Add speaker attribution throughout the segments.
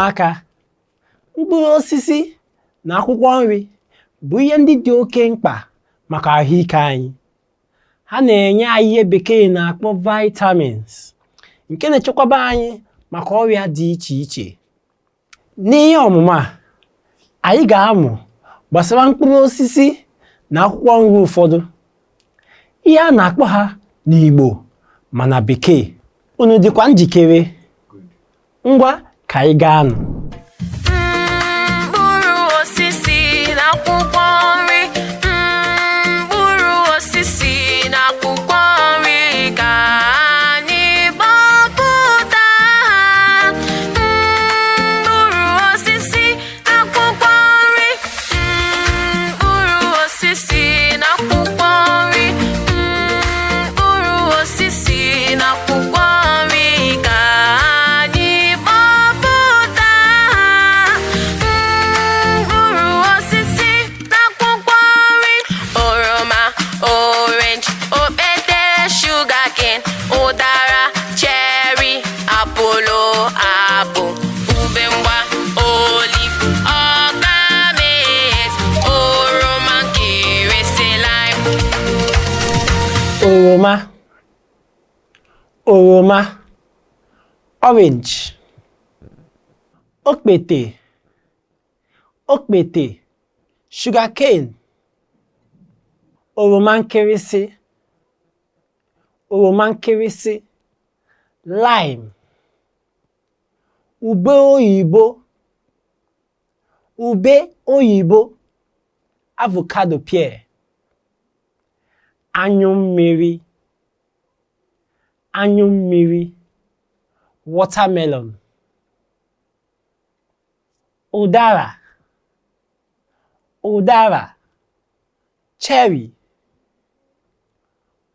Speaker 1: ụmụaka, mkpụrụ osisi na akwụkwọ nri bụ ihe ndị dị oke mkpa maka ahụike anyị. Ha na-enye anyị ihe bekee na-akpọ vitamins nke na-echekwaba anyị maka ọrịa dị iche iche. N'ihe ọmụmụ a, anyị ga-amụ gbasara mkpụrụ osisi na akwụkwọ nri ụfọdụ, ihe a na-akpọ ha n'Igbo ma na Bekee. Unu dịkwa njikere? Ngwa ka anyị gaa nụ.
Speaker 2: Mkpụrụ osisi na akwụkwọ nri, mkpụrụ osisi na akwụkwọ nri ka anyị gbapụta ha. Mkpụrụ osisi na akwụkwọ nri, mkpụrụ osisi na akwụkwọ nri, mkpụrụ osisi na akwụkwọ nri ka anyị gbapụta ha. Mkpụrụ osisi na akwụkwọ nri: oroma, orange, okpete, sugarcane, ụdara, cherry, apụlụ, apụl, ube mgba, olive, ọka, maize, oroma nkịrịsị, lime.
Speaker 1: Oroma, orange, okpete, sugarcane, oroma nkịrịsị, lime, ube oyibo, avocado pear, anyụ mmiri, watermelon, ụdara, cherry,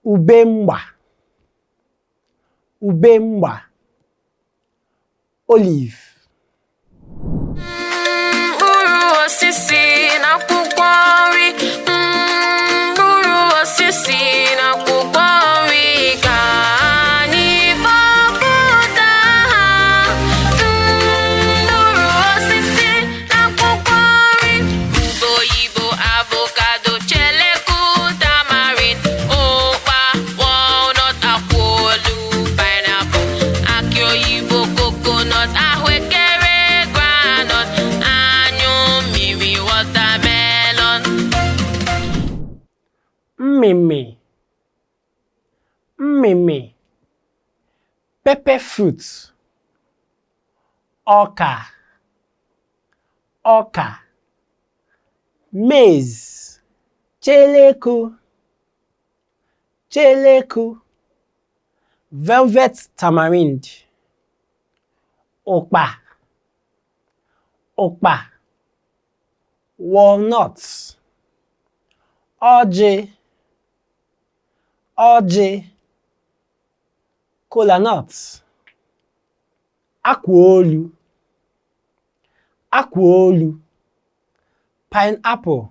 Speaker 1: ube mgba, olive.
Speaker 2: Mkpụrụ osisi na akwụkwọ nri, mkpụrụ osisi na akwụkwọ nri ka anyị gbapụta ha. Mkpụrụ osisi na akwụkwọ nri: ube oyibo, avocado, cheleku, tamarind, ụkpa, walnut, akwụodu, pineapple, akị oyibo, coconut, ahụekere, groundnut, anyụ mmiri, watermelon.
Speaker 1: Mmịmị, pepper fruit, ọka, maize, cheleku, velvet tamarind, ụkpa, walnuts, ọjị, kola nuts, akwa olu, pineapple,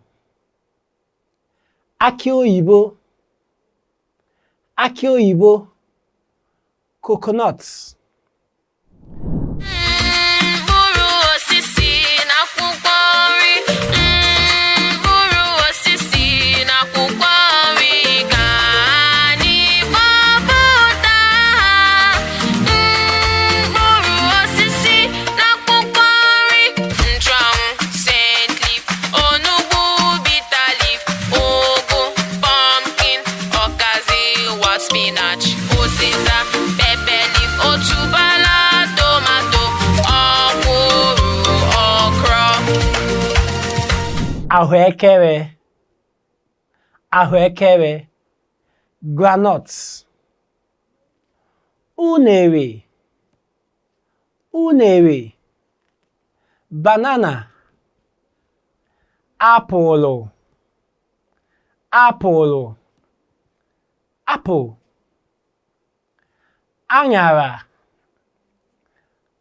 Speaker 1: akị oyibo, coconut.
Speaker 2: Mkpụrụ osisi na akwụkwọ nri, mkpụrụ osisi na akwụkwọ nri ka anyị gbapụta ha. Mkpụrụ osisi na akwụkwọ nri: nchụanwụ, scent leaf, onugbu, bitter leaf, ụgụ, pumpkin, ọkazi, wild spinach, ụzịza, pepper leaf, otuboala, tomato, ọkwụrụ, okra.
Speaker 1: ahụekere, groundnuts, unere, banana, apụl,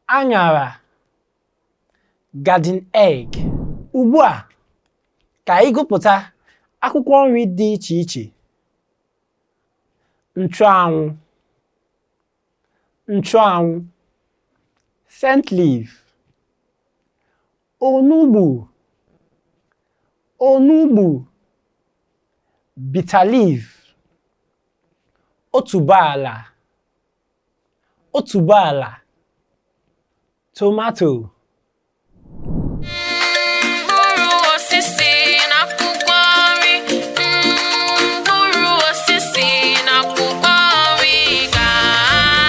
Speaker 1: aṅara, garden egg. Ugbu a ka anyị gụpụta akwụkwọ nri dị iche iche: nchụanwụ, scent leaf, onugbu, onugbu, bitter leaf, otuboala, otuboala, tomato.
Speaker 2: Mkpụrụosisi na akwụkwọ nri. Mkpụrụosisi na akwụkwọ nri ka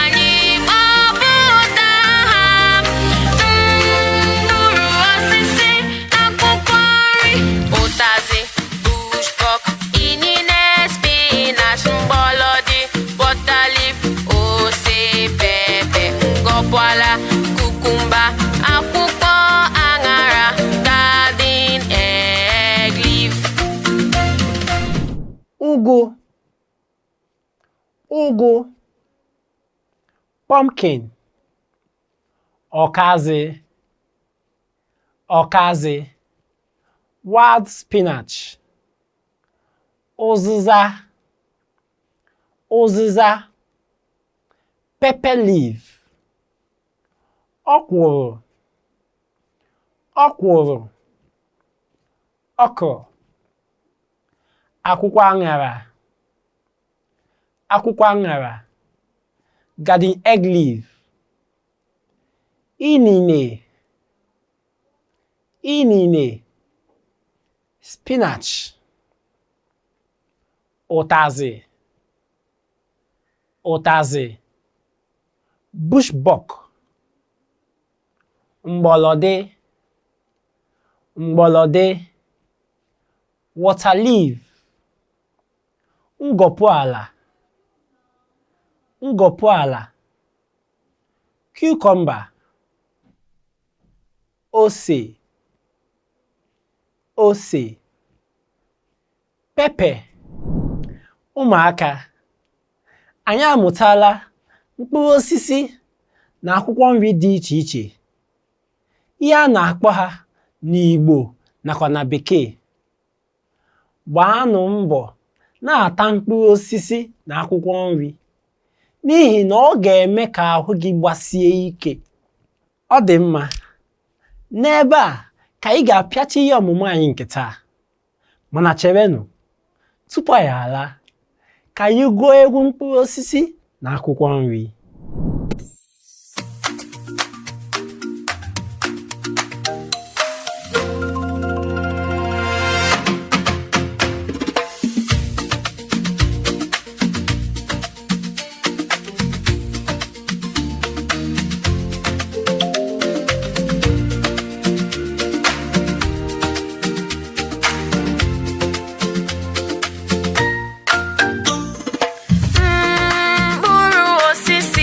Speaker 2: anyị kpọpụta ha. Mkpụrụosisi na akwụkwọ nri. Ụtazị, bushbok, inine, spinach, mgbọlọdị, butterleaf, ose, pepe, gọkwala, kukumba, akwụkwọ aṅara, garden egg leaf.
Speaker 1: Ugu, ugu, pumpkin, ọkazị, ọkazị, wild spinach, ụzịza, ụzịza, pepper leaf, ọkwụrụ, ọkwụrụ, okra, akwụkwọ aṅara, akwụkwọ aṅara, garden egg leaf, inine, inine, spinach, ụtazị, ụtazị, bushbok, mgbọlọdị, mgbọlọdị, water leaf, ngọpụala, ngọpụala, cucumber, ose, ose, pepper. Ụmụaka, anyị amụtala mkpụrụ osisi na akwụkwọ nri dị iche iche, ihe a na-akpọ ha n'Igbo nakwa na Bekee. Gbaanụ mbọ na-ata mkpụrụ osisi na akwụkwọ nri, n'ihi na ọ ga-eme ka ahụ gị gbasie ike. Ọ dị mma, n'ebe a ka anyị ga-apịachi ihe ọmụmụ anyị nke taa. Mana cherenụ, tupu anyị ala, ka anyị gụọ egwu mkpụrụ osisi na akwụkwọ nri.
Speaker 2: Mkpụrụosisi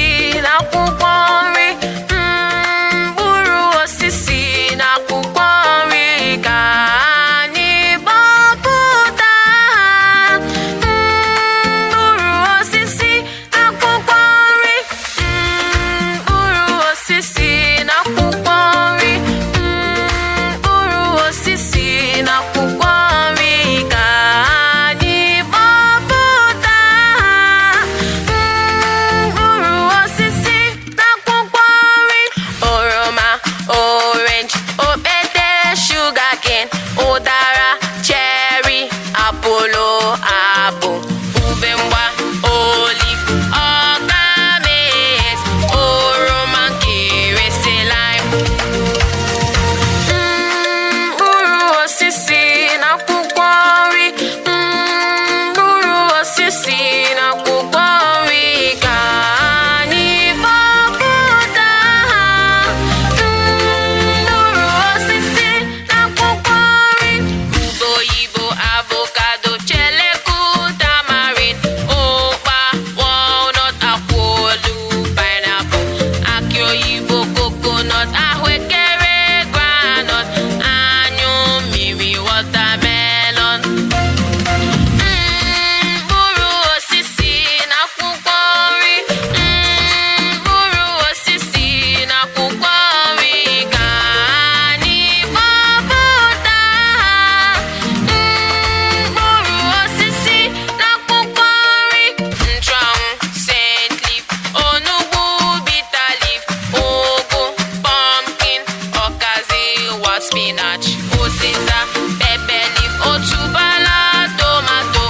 Speaker 2: spinach, ụzịza, pepper leaf, otuboala, tomato,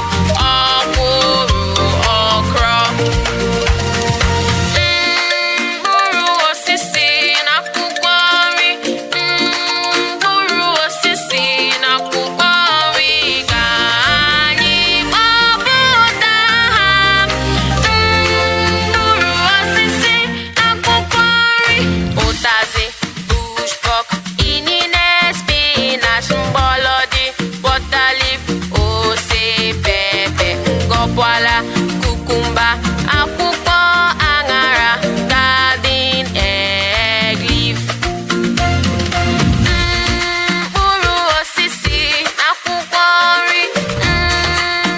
Speaker 2: ọkwụrụ, okra. Mkpụrụosisi na akwụkwọ nri, mkpụrụosisi na akwụkwọ nri ka anyị kpọpụta ha. Mkpụrụosisi na akwụkwọ nri, ụtazị, bush pork, inine, spinach, mgbọlọdị, butter leaf, ose, pepe, gọkwala, kukumba, akwụkwọ aṅara, garden egg leaf. Mkpụrụosisi na akwụkwọ nri,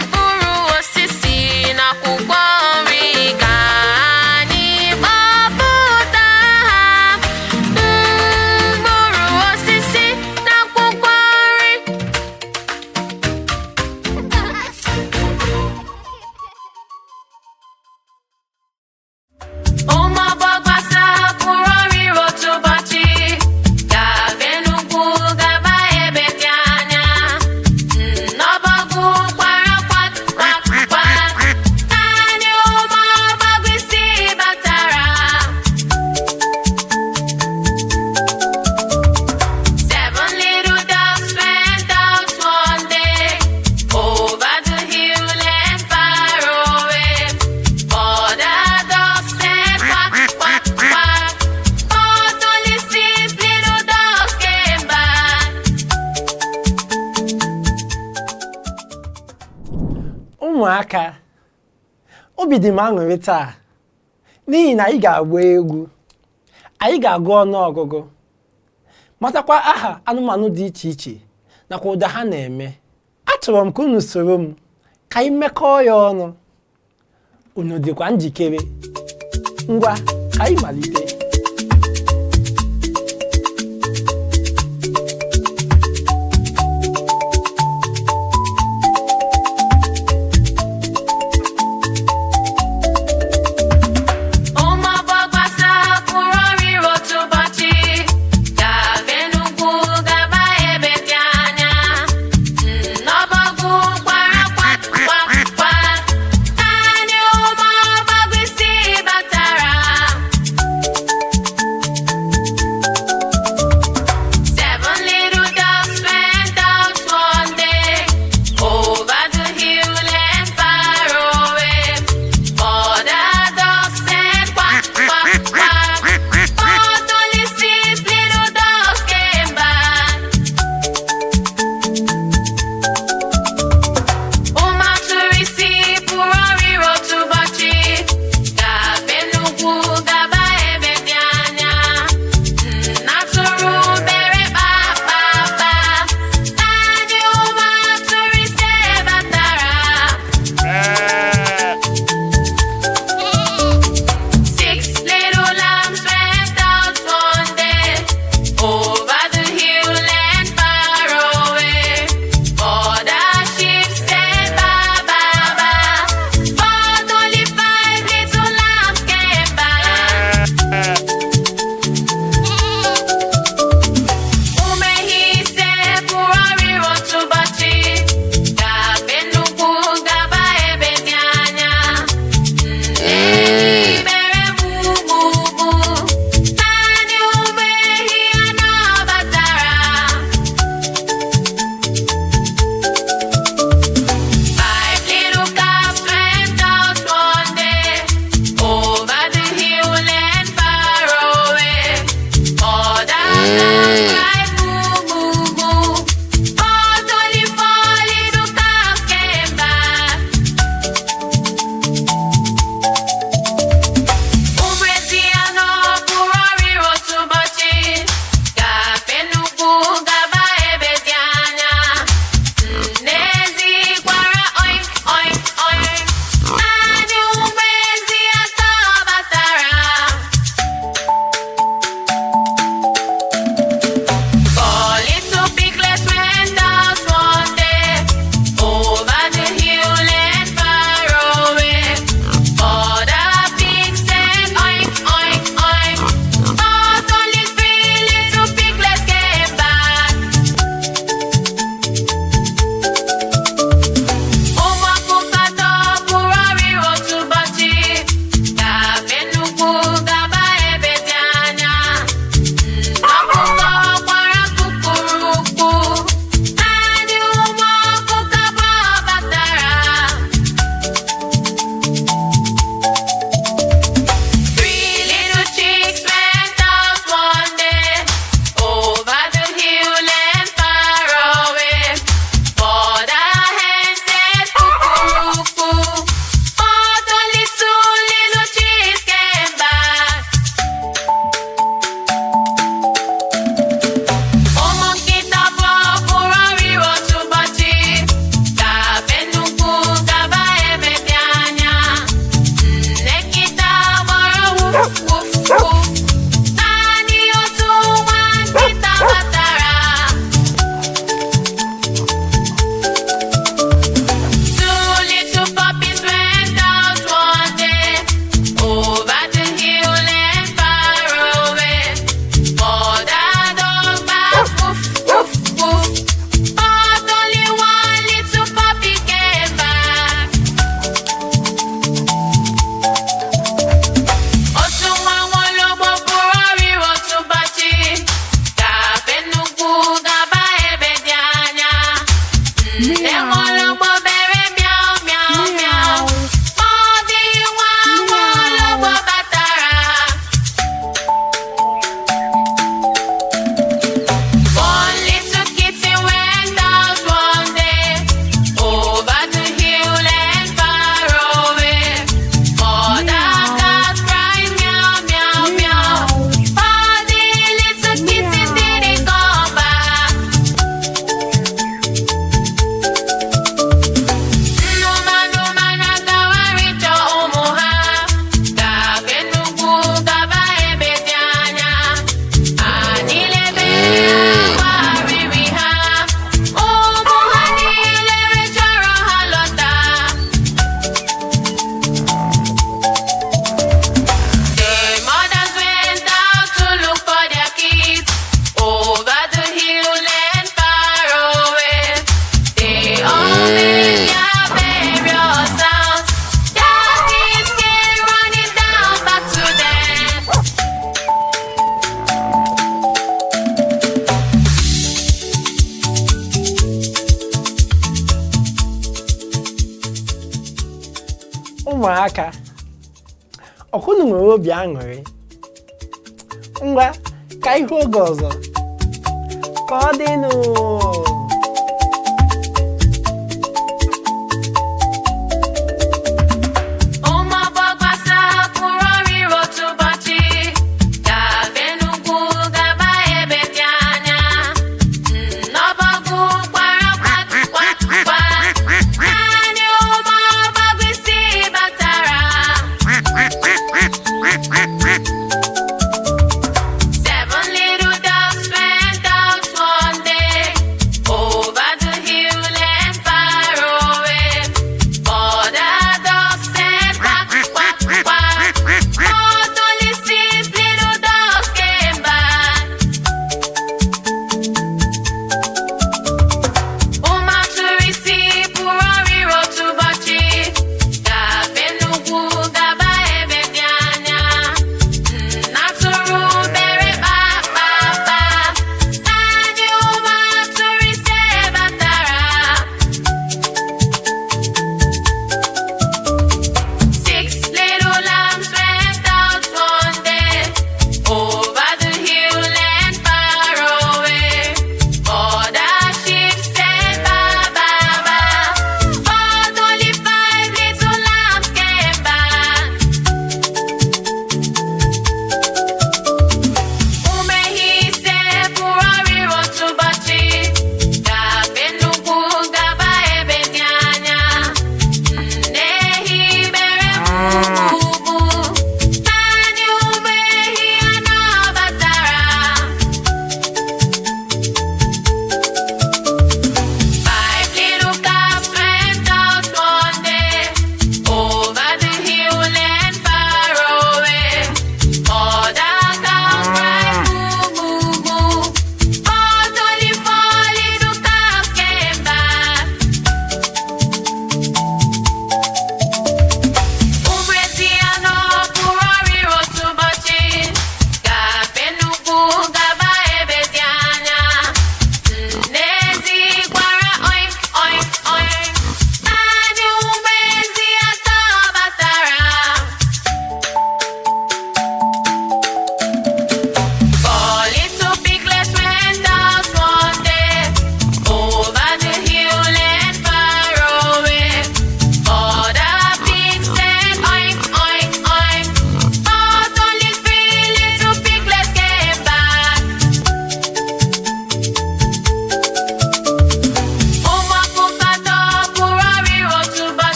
Speaker 2: mkpụrụosisi na akwụkwọ nri ka anyị kpọpụta ha. Mkpụrụosisi na akwụkwọ nri. Ụmụ ọgbọgbasa pụrụ ọrịrị otu ụbọchị, gaba Enugwu gaba ebe dị anya. N'ọbọgwụ kwara kwak kwak kwak, naanị ụmụ ọgbọgwụ isi batara. 7 little dogs went out one day, over the hill and far away. Other dogs said quack, quack, quack, but only 6 little dogs came back.
Speaker 1: Ụmụaka, obi dị m aṅụrị taa n'ihi na anyị ga-agba egwu, anyị ga-agụ ọnụọgụgụ, matakwa aha anụmanụ dị iche iche nakwa ụda ha na-eme. Achọrọ m ka unu soro m ka anyị mekọọ ya ọnụ. Unu dịkwa njikere? Ngwa, ka anyị malite.
Speaker 2: Ụmụ ọgbọgbasa pụrụ ọrịrị otu ụbọchị, gaba Enugwu gaba ebe dị anya. N'ọbọgwụ kwara kwak kwak kwak, naanị ụmụ ọgbọgwụ isi batara.
Speaker 1: ụmụaka, ọkụnụ nwere obi aṅụrị. Ngwa ka ihu oge ọzọ ka ọ dịnụ.